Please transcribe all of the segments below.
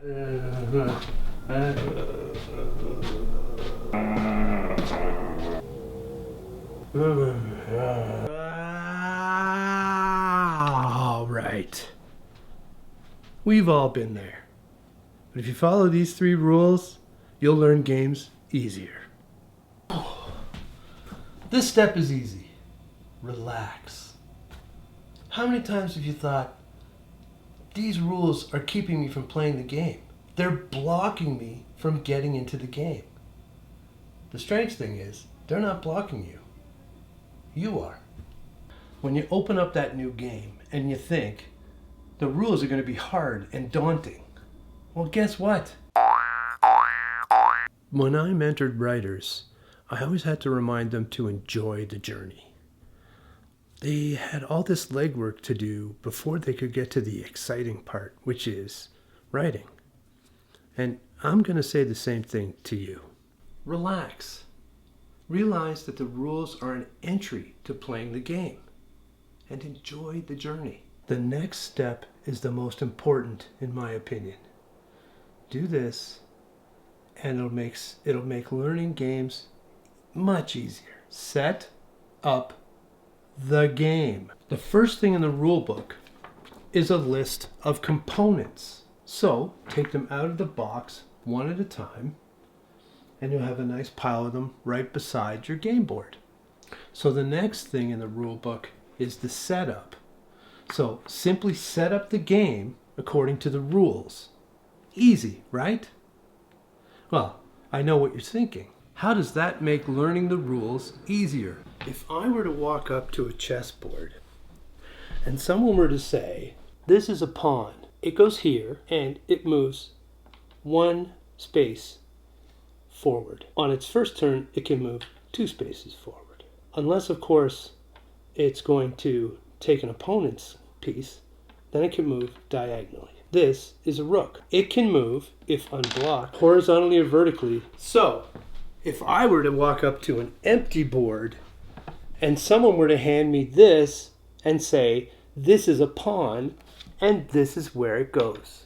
All right. We've all been there. But if you follow these 3 rules, you'll learn games easier. This step is easy. Relax. How many times have you thought, these rules are keeping me from playing the game? They're blocking me from getting into the game. The strange thing is, they're not blocking you. You are. When you open up that new game and you think, the rules are going to be hard and daunting, well, guess what? When I mentored writers, I always had to remind them to enjoy the journey. They had all this legwork to do before they could get to the exciting part, which is writing. And I'm going to say the same thing to you. Relax. Realize that the rules are an entry to playing the game. And enjoy the journey. The next step is the most important, in my opinion. Do this, and it'll make learning games much easier. Set up the game. The first thing in the rule book is a list of components. So take them out of the box one at a time, and you'll have a nice pile of them right beside your game board. So the next thing in the rule book is the setup. So simply set up the game according to the rules. Easy, right? Well, I know what you're thinking. How does that make learning the rules easier? If I were to walk up to a chessboard and someone were to say, this is a pawn. It goes here and it moves 1 space forward. On its first turn, it can move 2 spaces forward. Unless, of course, it's going to take an opponent's piece, then it can move diagonally. This is a rook. It can move, if unblocked, horizontally or vertically. So, if I were to walk up to an empty board and someone were to hand me this and say, this is a pawn and this is where it goes.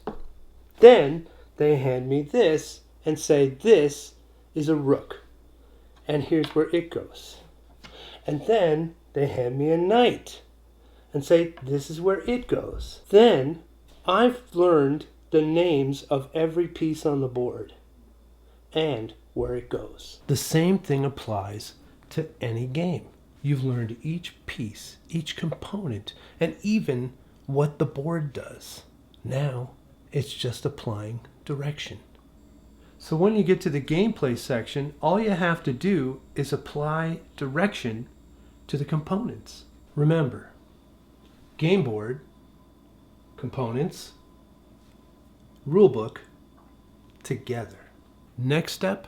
Then they hand me this and say, this is a rook and here's where it goes. And then they hand me a knight and say, this is where it goes. Then I've learned the names of every piece on the board and where it goes. The same thing applies to any game. You've learned each piece, each component, and even what the board does. Now it's just applying direction. So when you get to the gameplay section, all you have to do is apply direction to the components. Remember, game board, components, rulebook, together. Next step,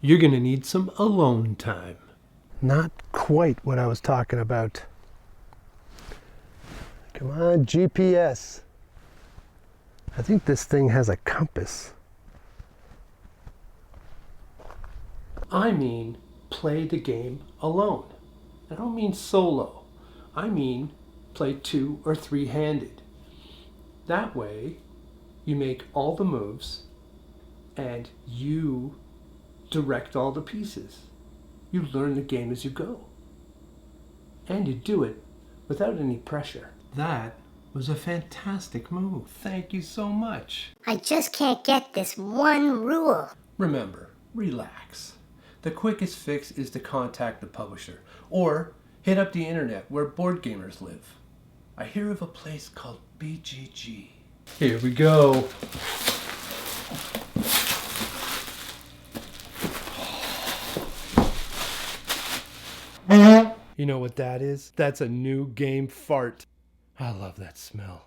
you're going to need some alone time. Not quite what I was talking about. Come on, GPS. I think this thing has a compass. I mean, play the game alone. I don't mean solo. I mean, play 2 or 3-handed. That way, you make all the moves and you direct all the pieces. You learn the game as you go. And you do it without any pressure. That was a fantastic move. Thank you so much. I just can't get this one rule. Remember, relax. The quickest fix is to contact the publisher or hit up the internet where board gamers live. I hear of a place called BGG. Here we go. You know what that is? That's a new game fart. I love that smell.